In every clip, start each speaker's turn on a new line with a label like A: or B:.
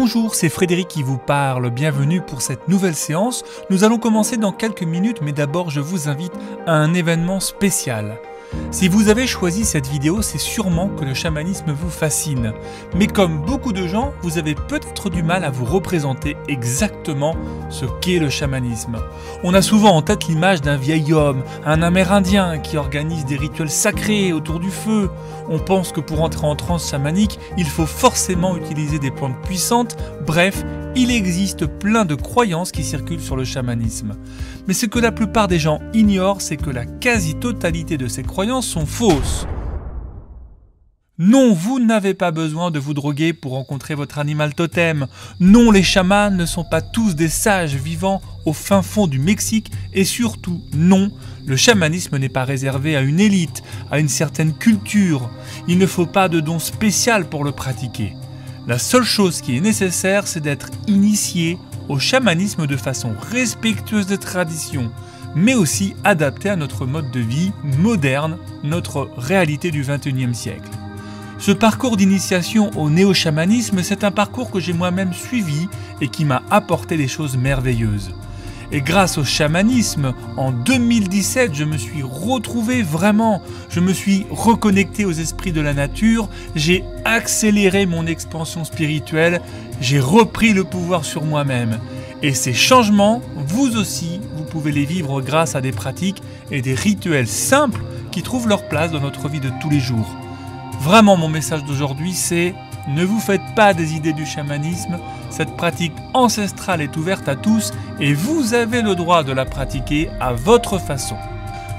A: Bonjour, c'est Frédéric qui vous parle, bienvenue pour cette nouvelle séance. Nous allons commencer dans quelques minutes, mais d'abord je vous invite à un événement spécial. Si vous avez choisi cette vidéo, c'est sûrement que le chamanisme vous fascine. Mais comme beaucoup de gens, vous avez peut-être du mal à vous représenter exactement ce qu'est le chamanisme. On a souvent en tête l'image d'un vieil homme, un amérindien qui organise des rituels sacrés autour du feu. On pense que pour entrer en transe chamanique, il faut forcément utiliser des plantes puissantes. Bref, il existe plein de croyances qui circulent sur le chamanisme. Mais ce que la plupart des gens ignorent, c'est que la quasi-totalité de ces croyances sont fausses. Non, vous n'avez pas besoin de vous droguer pour rencontrer votre animal totem. Non, les chamans ne sont pas tous des sages vivant au fin fond du Mexique. Et surtout, non, le chamanisme n'est pas réservé à une élite, à une certaine culture. Il ne faut pas de don spécial pour le pratiquer. La seule chose qui est nécessaire, c'est d'être initié au chamanisme de façon respectueuse des traditions, mais aussi adaptée à notre mode de vie moderne, notre réalité du XXIe siècle. Ce parcours d'initiation au néo-chamanisme, c'est un parcours que j'ai moi-même suivi et qui m'a apporté des choses merveilleuses. Et grâce au chamanisme, en 2017, je me suis retrouvé vraiment, je me suis reconnecté aux esprits de la nature, j'ai accéléré mon expansion spirituelle, j'ai repris le pouvoir sur moi-même. Et ces changements, vous aussi, vous pouvez les vivre grâce à des pratiques et des rituels simples qui trouvent leur place dans notre vie de tous les jours. Vraiment, mon message d'aujourd'hui, c'est ne vous faites pas des idées du chamanisme, cette pratique ancestrale est ouverte à tous et vous avez le droit de la pratiquer à votre façon.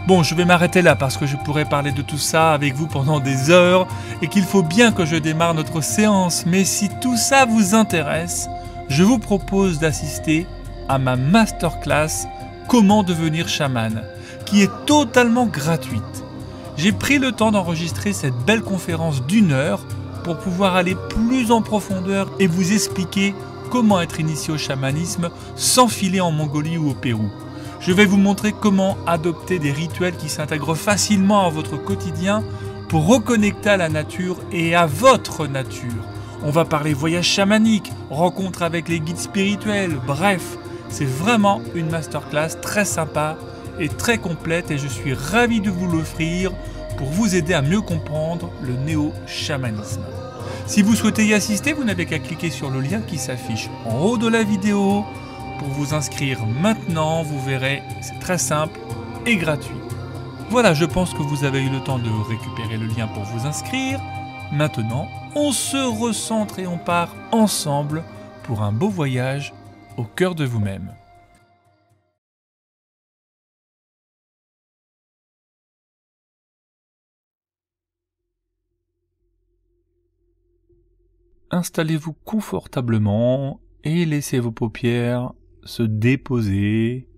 A: Bon, je vais m'arrêter là parce que je pourrais parler de tout ça avec vous pendant des heures et qu'il faut bien que je démarre notre séance. Mais si tout ça vous intéresse, je vous propose d'assister à ma masterclass « Comment devenir chaman » qui est totalement gratuite. J'ai pris le temps d'enregistrer cette belle conférence d'1 heure pour pouvoir aller plus en profondeur et vous expliquer comment être initié au chamanisme sans filer en Mongolie ou au Pérou. Je vais vous montrer comment adopter des rituels qui s'intègrent facilement à votre quotidien pour reconnecter à la nature et à votre nature. On va parler voyage chamanique, rencontre avec les guides spirituels, bref, c'est vraiment une masterclass très sympa et très complète et je suis ravi de vous l'offrir pour vous aider à mieux comprendre le néo-chamanisme. Si vous souhaitez y assister, vous n'avez qu'à cliquer sur le lien qui s'affiche en haut de la vidéo pour vous inscrire maintenant. Vous verrez, c'est très simple et gratuit. Voilà, je pense que vous avez eu le temps de récupérer le lien pour vous inscrire. Maintenant, on se recentre et on part ensemble pour un beau voyage au cœur de vous-même. Installez-vous confortablement et laissez vos paupières se déposer.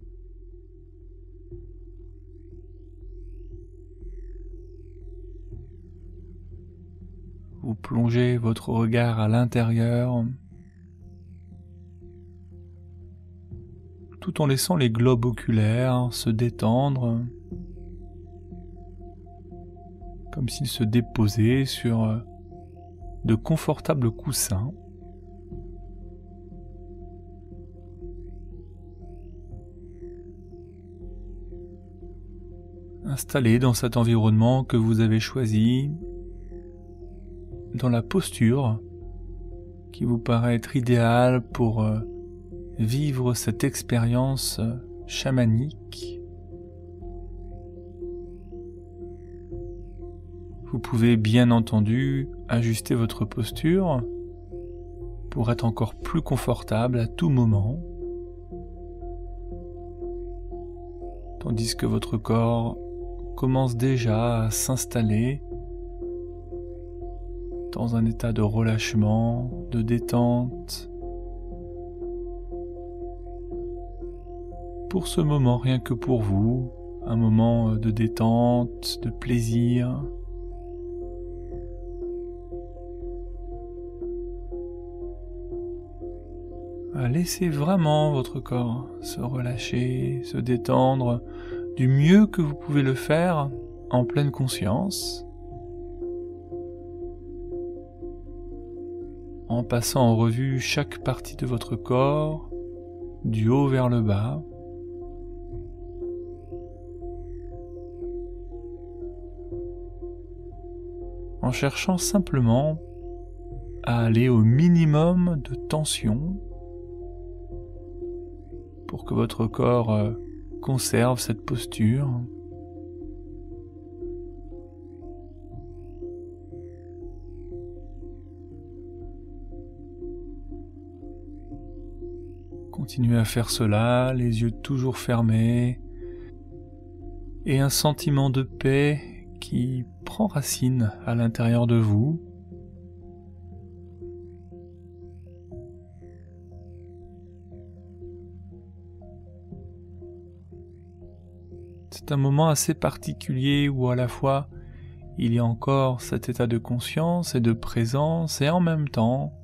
A: Vous plongez votre regard à l'intérieur, tout en laissant les globes oculaires se détendre, comme s'ils se déposaient sur de confortables coussins. Installés dans cet environnement que vous avez choisi, dans la posture qui vous paraît être idéale pour vivre cette expérience chamanique. Vous pouvez bien entendu ajuster votre posture pour être encore plus confortable à tout moment, tandis que votre corps commence déjà à s'installer dans un état de relâchement, de détente. Pour ce moment, rien que pour vous, un moment de détente, de plaisir. Laissez vraiment votre corps se relâcher, se détendre du mieux que vous pouvez le faire en pleine conscience, en en passant en revue chaque partie de votre corps, du haut vers le bas. En cherchant simplement à aller au minimum de tension pour que votre corps conserve cette posture. Continuez à faire cela, les yeux toujours fermés, et un sentiment de paix qui prend racine à l'intérieur de vous. C'est un moment assez particulier où à la fois il y a encore cet état de conscience et de présence et en même temps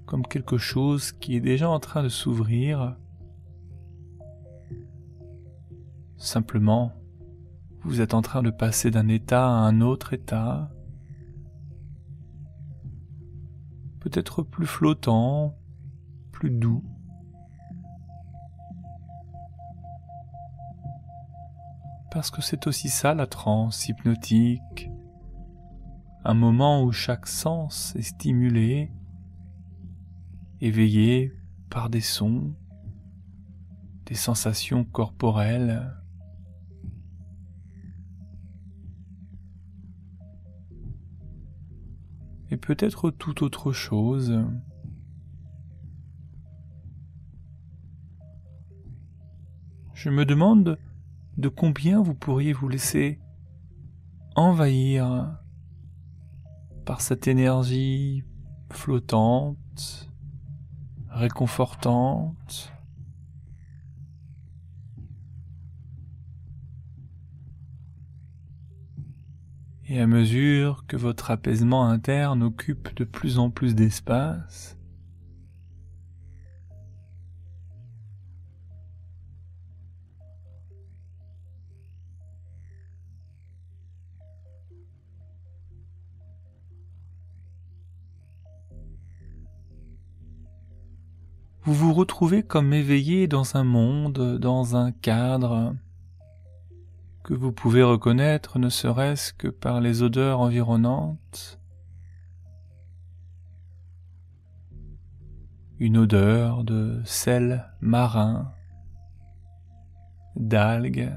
A: comme quelque chose qui est déjà en train de s'ouvrir. Simplement, vous êtes en train de passer d'un état à un autre état, peut-être plus flottant, plus doux. Parce que c'est aussi ça la transe hypnotique, un moment où chaque sens est stimulé, éveillé par des sons, des sensations corporelles. Et peut-être tout autre chose. Je me demande de combien vous pourriez vous laisser envahir par cette énergie flottante, réconfortante. Et à mesure que votre apaisement interne occupe de plus en plus d'espace, vous vous retrouvez comme éveillé dans un monde, dans un cadre que vous pouvez reconnaître ne serait-ce que par les odeurs environnantes. Une odeur de sel marin, d'algues,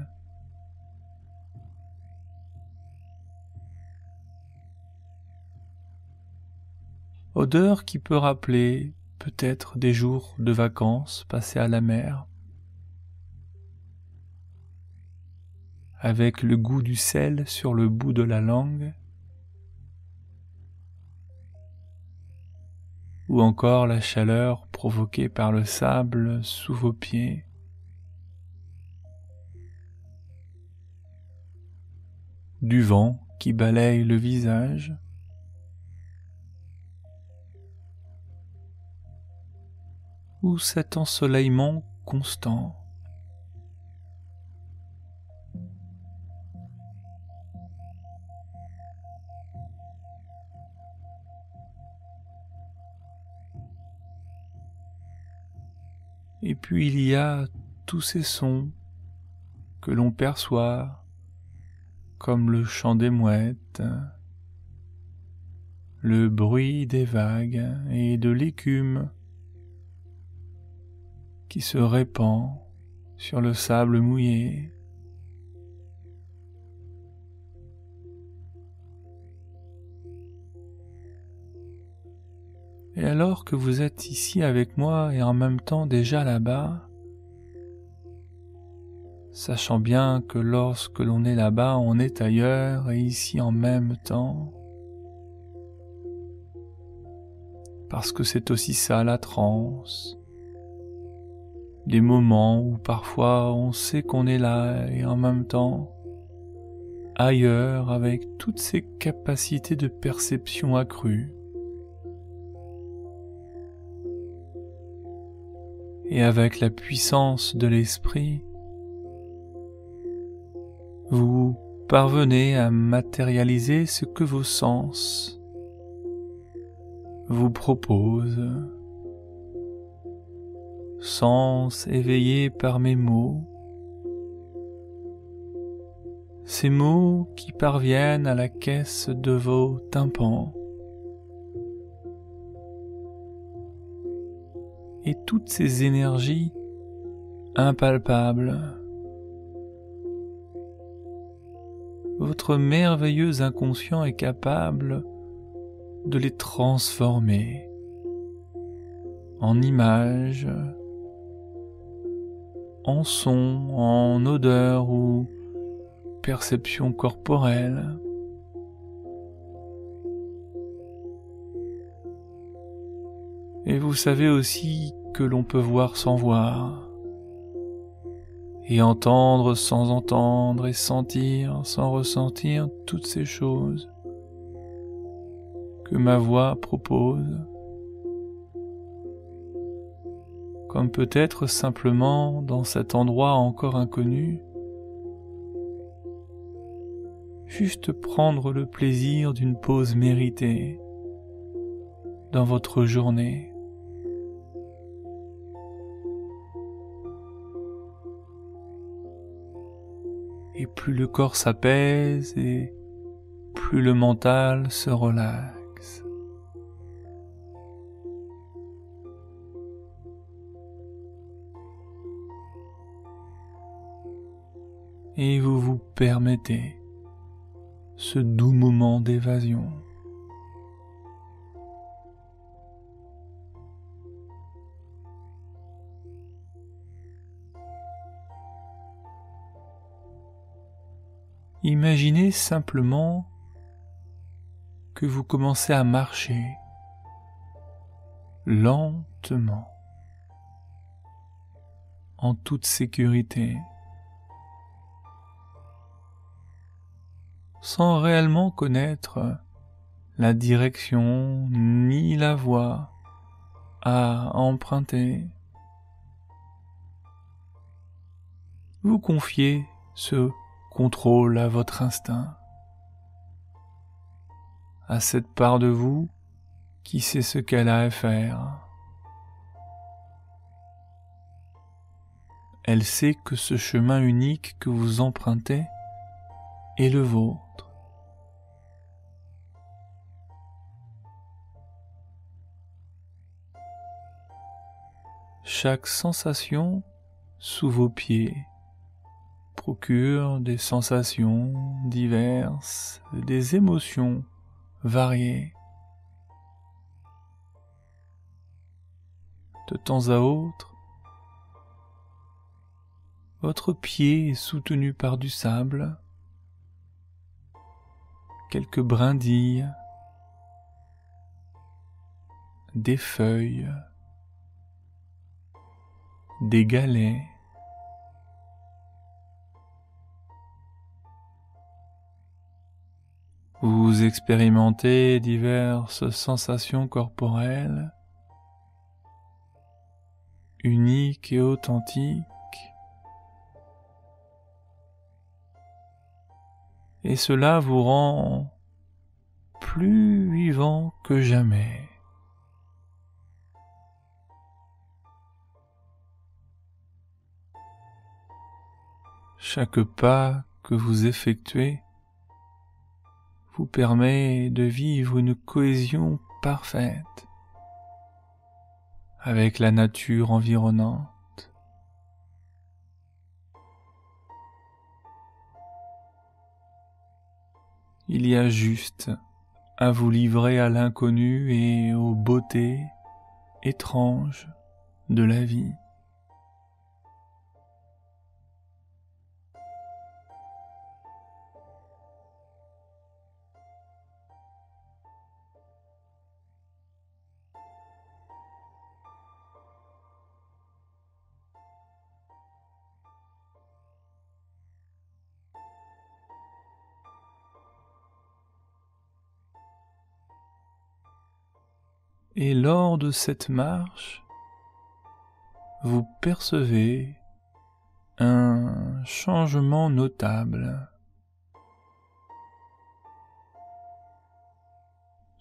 A: odeur qui peut rappeler peut-être des jours de vacances passés à la mer, avec le goût du sel sur le bout de la langue, ou encore la chaleur provoquée par le sable sous vos pieds. Du vent qui balaye le visage, ou cet ensoleillement constant. Et puis il y a tous ces sons que l'on perçoit, comme le chant des mouettes, le bruit des vagues et de l'écume qui se répand sur le sable mouillé. Et alors que vous êtes ici avec moi et en même temps déjà là-bas, sachant bien que lorsque l'on est là-bas, on est ailleurs et ici en même temps, parce que c'est aussi ça la transe, des moments où parfois on sait qu'on est là et en même temps ailleurs avec toutes ces capacités de perception accrues. Et avec la puissance de l'esprit, vous parvenez à matérialiser ce que vos sens vous propose, sens éveillés par mes mots, ces mots qui parviennent à la caisse de vos tympans, et toutes ces énergies impalpables, votre merveilleux inconscient est capable de les transformer en images, en sons, en odeurs ou perceptions corporelles. Et vous savez aussi que l'on peut voir sans voir, et entendre sans entendre, et sentir sans ressentir toutes ces choses que ma voix propose, comme peut-être simplement dans cet endroit encore inconnu, juste prendre le plaisir d'une pause méritée dans votre journée. Et plus le corps s'apaise et plus le mental se relaxe. Et vous vous permettez ce doux moment d'évasion. Imaginez simplement que vous commencez à marcher lentement, en toute sécurité, sans réellement connaître la direction ni la voie à emprunter. Vous confiez ce contrôle à votre instinct, à cette part de vous qui sait ce qu'elle a à faire. Elle sait que ce chemin unique que vous empruntez est le vôtre. Chaque sensation sous vos pieds procure des sensations diverses, des émotions variées. De temps à autre, votre pied est soutenu par du sable, quelques brindilles, des feuilles, des galets. Vous expérimentez diverses sensations corporelles, uniques et authentiques, et cela vous rend plus vivant que jamais. Chaque pas que vous effectuez vous permet de vivre une cohésion parfaite avec la nature environnante. Il y a juste à vous livrer à l'inconnu et aux beautés étranges de la vie. Et lors de cette marche, vous percevez un changement notable.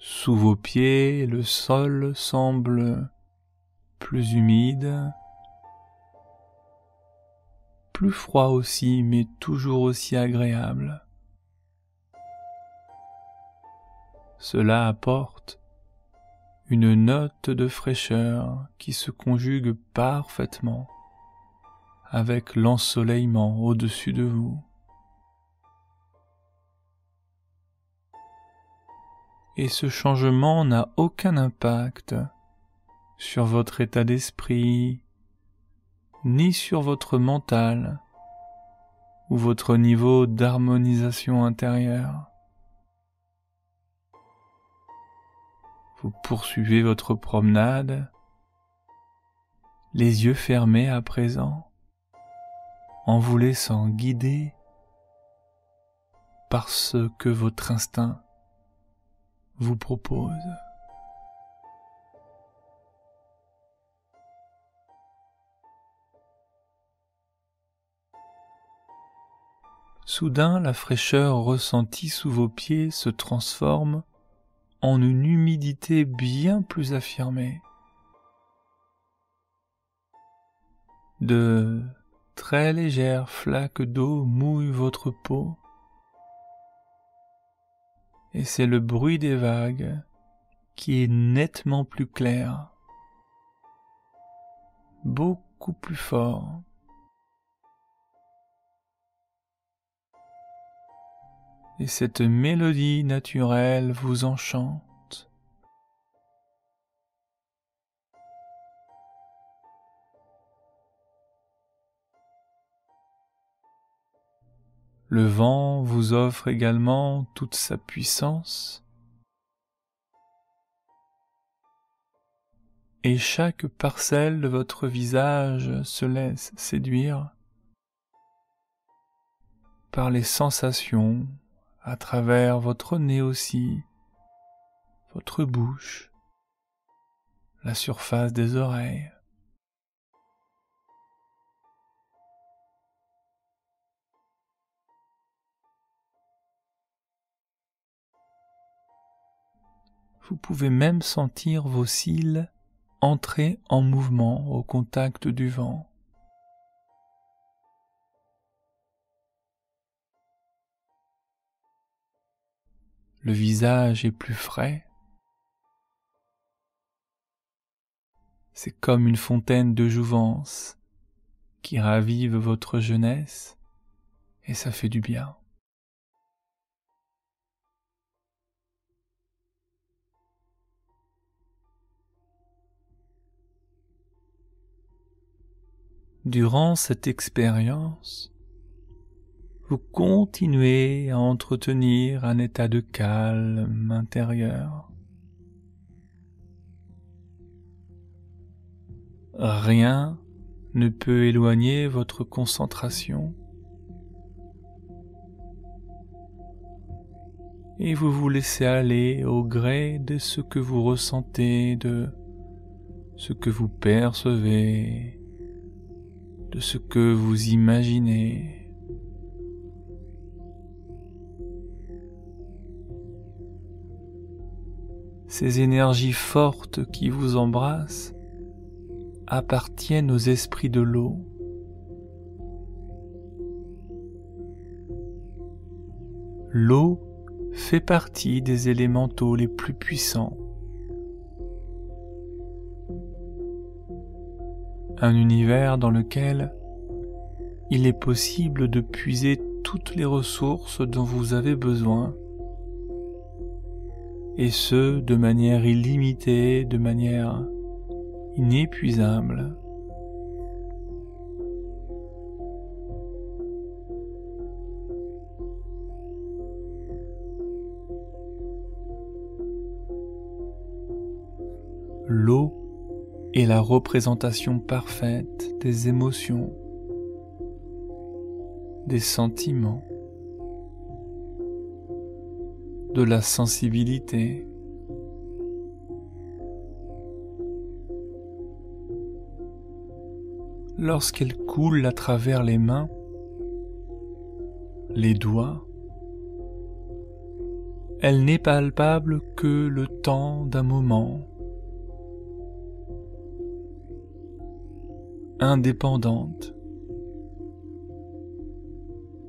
A: Sous vos pieds, le sol semble plus humide, plus froid aussi, mais toujours aussi agréable. Cela apporte une note de fraîcheur qui se conjugue parfaitement avec l'ensoleillement au-dessus de vous. Et ce changement n'a aucun impact sur votre état d'esprit, ni sur votre mental ou votre niveau d'harmonisation intérieure. Vous poursuivez votre promenade, les yeux fermés à présent, en vous laissant guider par ce que votre instinct vous propose. Soudain, la fraîcheur ressentie sous vos pieds se transforme en une humidité bien plus affirmée. De très légères flaques d'eau mouillent votre peau, et c'est le bruit des vagues qui est nettement plus clair, beaucoup plus fort. Et cette mélodie naturelle vous enchante. Le vent vous offre également toute sa puissance, et chaque parcelle de votre visage se laisse séduire par les sensations à travers votre nez aussi, votre bouche, la surface des oreilles. Vous pouvez même sentir vos cils entrer en mouvement au contact du vent. Le visage est plus frais. C'est comme une fontaine de jouvence qui ravive votre jeunesse et ça fait du bien. Durant cette expérience, vous continuez à entretenir un état de calme intérieur. Rien ne peut éloigner votre concentration et vous vous laissez aller au gré de ce que vous ressentez, de ce que vous percevez, de ce que vous imaginez. Ces énergies fortes qui vous embrassent appartiennent aux esprits de l'eau. L'eau fait partie des élémentaux les plus puissants. Un univers dans lequel il est possible de puiser toutes les ressources dont vous avez besoin, et ce, de manière illimitée, de manière inépuisable. L'eau est la représentation parfaite des émotions, des sentiments, de la sensibilité. Lorsqu'elle coule à travers les mains, les doigts, Elle n'est palpable que le temps d'un moment. Indépendante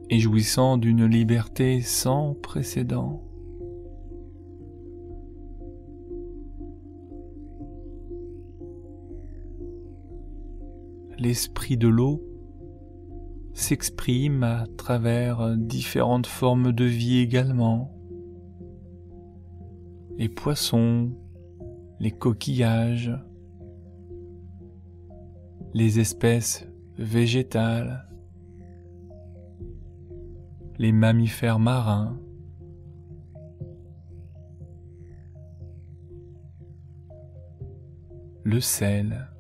A: et jouissant d'une liberté sans précédent. L'esprit de l'eau s'exprime à travers différentes formes de vie également. Les poissons, les coquillages, les espèces végétales, les mammifères marins, le sel,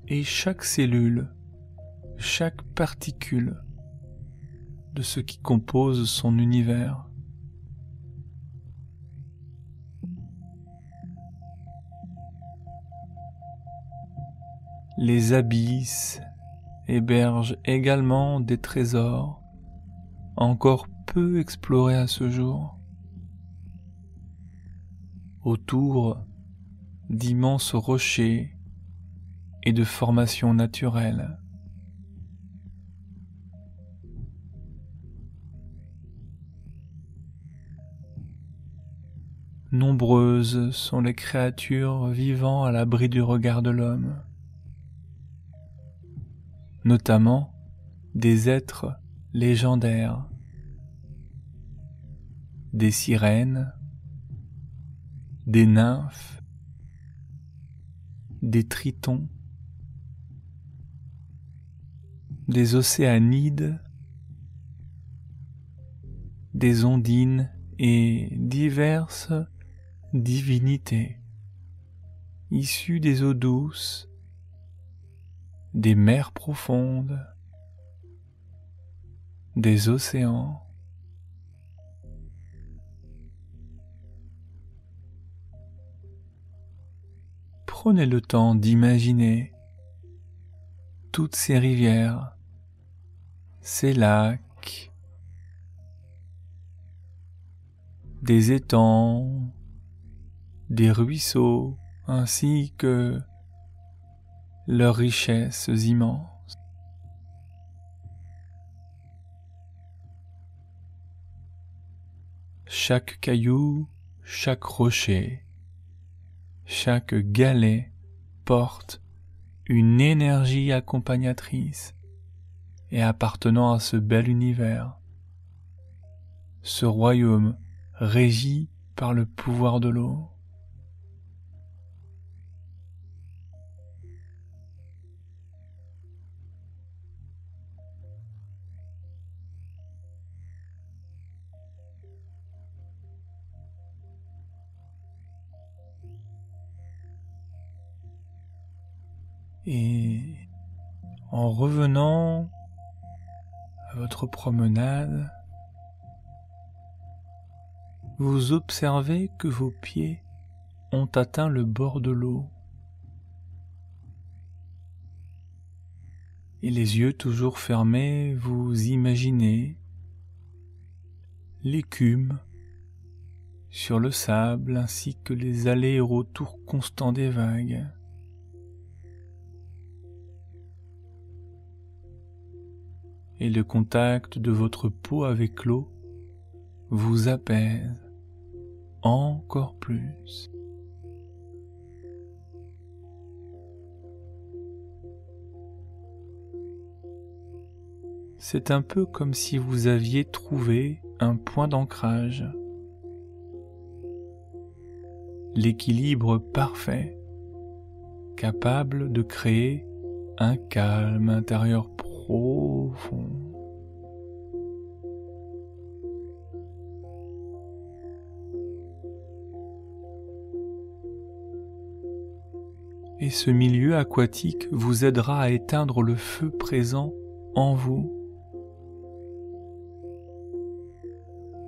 A: et chaque cellule, chaque particule de ce qui compose son univers. Les abysses hébergent également des trésors encore peu explorés à ce jour. Autour d'immenses rochers et de formations naturelles. Nombreuses sont les créatures vivant à l'abri du regard de l'homme, notamment des êtres légendaires, des sirènes, des nymphes, des tritons, des océanides, des ondines et diverses divinités issues des eaux douces, des mers profondes, des océans. Prenez le temps d'imaginer toutes ces rivières, ces lacs, des étangs, des ruisseaux, ainsi que leurs richesses immenses. Chaque caillou, chaque rocher, chaque galet porte une énergie accompagnatrice et appartenant à ce bel univers, ce royaume régi par le pouvoir de l'eau. Et en revenant à votre promenade, vous observez que vos pieds ont atteint le bord de l'eau. Et les yeux toujours fermés, vous imaginez l'écume sur le sable ainsi que les allers et retours constants des vagues. Et le contact de votre peau avec l'eau vous apaise encore plus. C'est un peu comme si vous aviez trouvé un point d'ancrage, l'équilibre parfait, capable de créer un calme intérieur profond. Et ce milieu aquatique vous aidera à éteindre le feu présent en vous.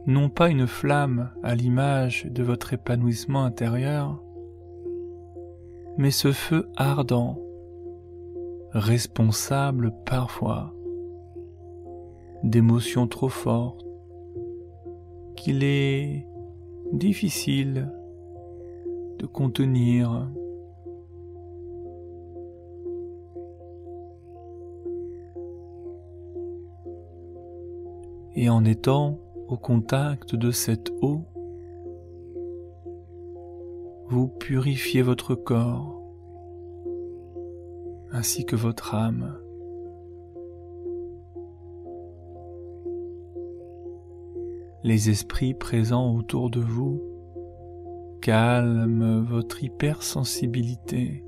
A: Non pas une flamme à l'image de votre épanouissement intérieur, mais ce feu ardent, responsable parfois d'émotions trop fortes qu'il est difficile de contenir. Et en étant au contact de cette eau, vous purifiez votre corps ainsi que votre âme. Les esprits présents autour de vous calment votre hypersensibilité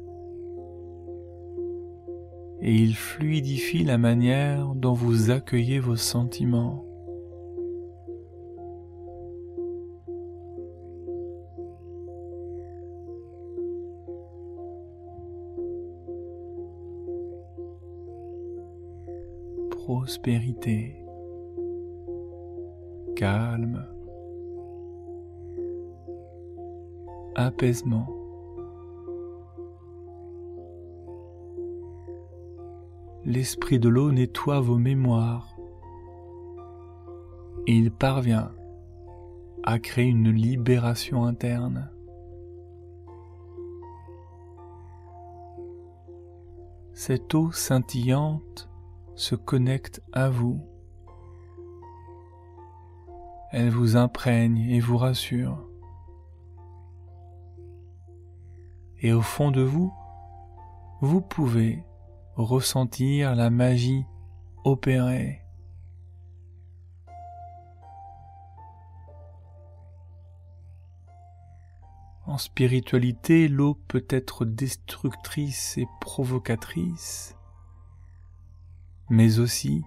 A: et ils fluidifient la manière dont vous accueillez vos sentiments. Prospérité, calme, apaisement. L'esprit de l'eau nettoie vos mémoires et il parvient à créer une libération interne. Cette eau scintillante se connecte à vous. Elle vous imprègne et vous rassure. Et au fond de vous, vous pouvez ressentir la magie opérer. En spiritualité, l'eau peut être destructrice et provocatrice, mais aussi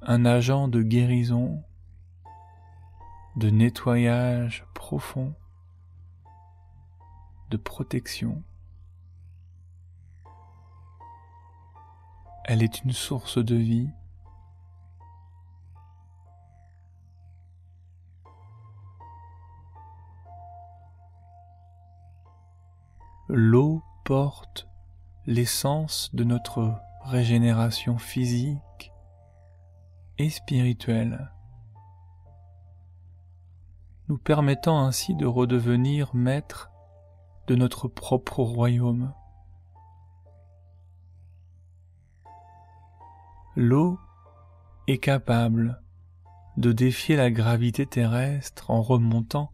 A: un agent de guérison, de nettoyage profond, de protection. Elle est une source de vie. L'eau porte l'essence de notre régénération physique et spirituelle, nous permettant ainsi de redevenir maîtres de notre propre royaume. L'eau est capable de défier la gravité terrestre en remontant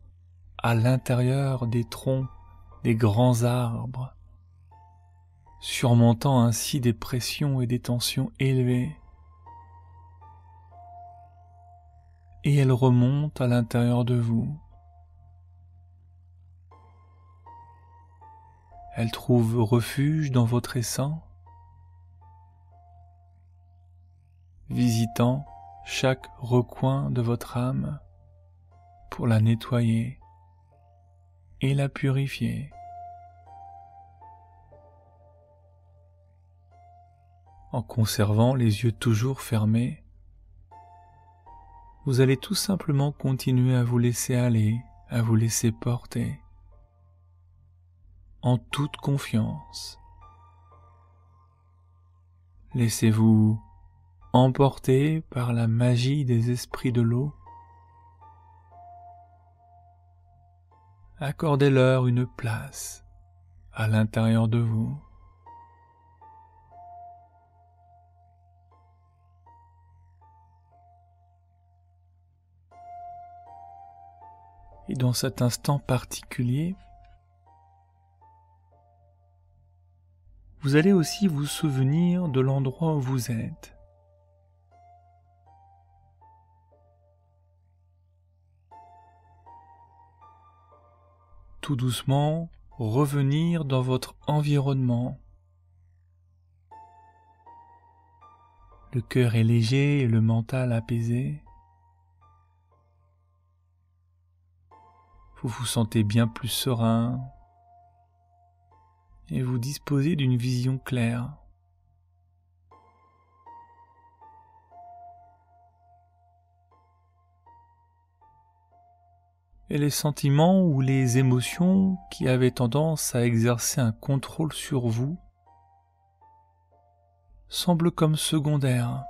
A: à l'intérieur des troncs des grands arbres, surmontant ainsi des pressions et des tensions élevées. Et elle remonte à l'intérieur de vous. Elle trouve refuge dans votre essence, visitant chaque recoin de votre âme pour la nettoyer et la purifier. En conservant les yeux toujours fermés, vous allez tout simplement continuer à vous laisser aller, à vous laisser porter, en toute confiance. Laissez-vous emporter par la magie des esprits de l'eau. Accordez-leur une place à l'intérieur de vous. Et dans cet instant particulier, vous allez aussi vous souvenir de l'endroit où vous êtes. Tout doucement, revenir dans votre environnement. Le cœur est léger et le mental apaisé. Vous vous sentez bien plus serein et vous disposez d'une vision claire. Et les sentiments ou les émotions qui avaient tendance à exercer un contrôle sur vous semblent comme secondaires.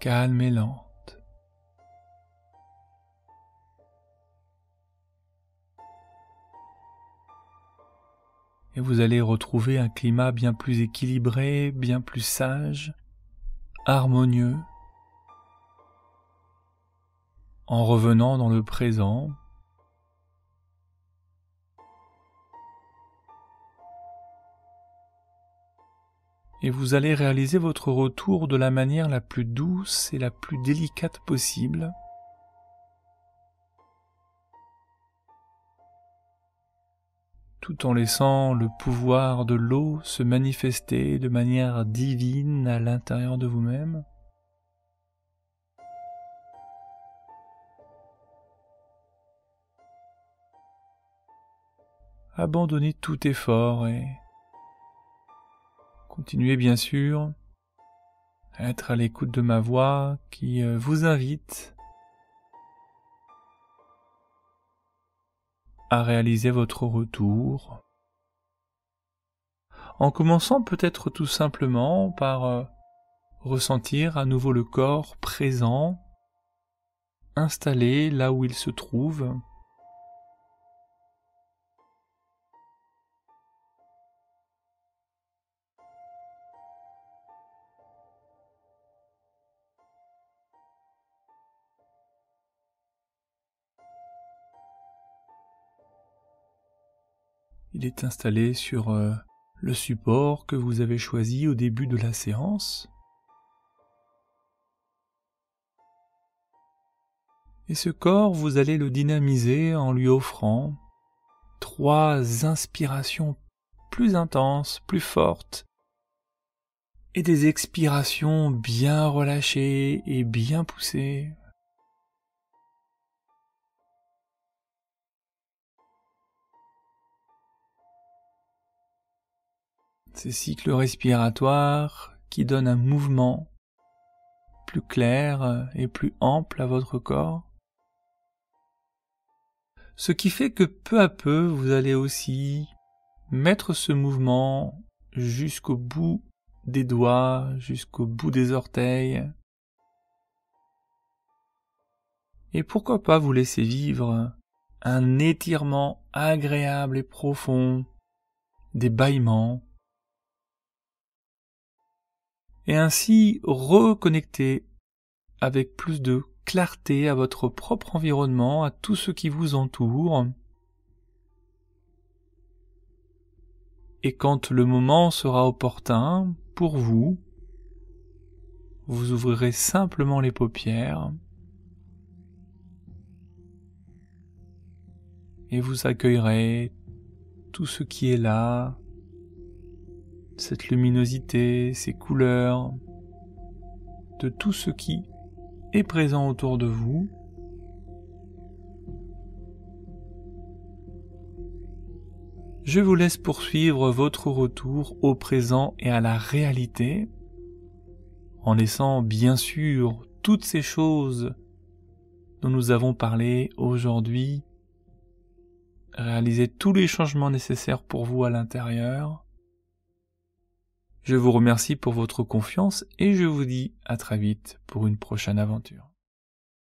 A: calme et lente. Et vous allez retrouver un climat bien plus équilibré, bien plus sage, harmonieux, en revenant dans le présent. Et vous allez réaliser votre retour de la manière la plus douce et la plus délicate possible. Tout en laissant le pouvoir de l'eau se manifester de manière divine à l'intérieur de vous-même. Abandonnez tout effort et continuez bien sûr à être à l'écoute de ma voix qui vous invite à réaliser votre retour, en commençant peut-être tout simplement par ressentir à nouveau le corps présent, installé là où il se trouve. Il est installé sur le support que vous avez choisi au début de la séance. Et ce corps, vous allez le dynamiser en lui offrant 3 inspirations plus intenses, plus fortes, et des expirations bien relâchées et bien poussées. Ces cycles respiratoires qui donnent un mouvement plus clair et plus ample à votre corps. Ce qui fait que peu à peu, vous allez aussi mettre ce mouvement jusqu'au bout des doigts, jusqu'au bout des orteils. Et pourquoi pas vous laisser vivre un étirement agréable et profond, des bâillements, et ainsi reconnecter avec plus de clarté à votre propre environnement, à tout ce qui vous entoure. Et quand le moment sera opportun pour vous, vous ouvrirez simplement les paupières et vous accueillerez tout ce qui est là, cette luminosité, ces couleurs, de tout ce qui est présent autour de vous. Je vous laisse poursuivre votre retour au présent et à la réalité, en laissant bien sûr toutes ces choses dont nous avons parlé aujourd'hui, réaliser tous les changements nécessaires pour vous à l'intérieur. Je vous remercie pour votre confiance et je vous dis à très vite pour une prochaine aventure.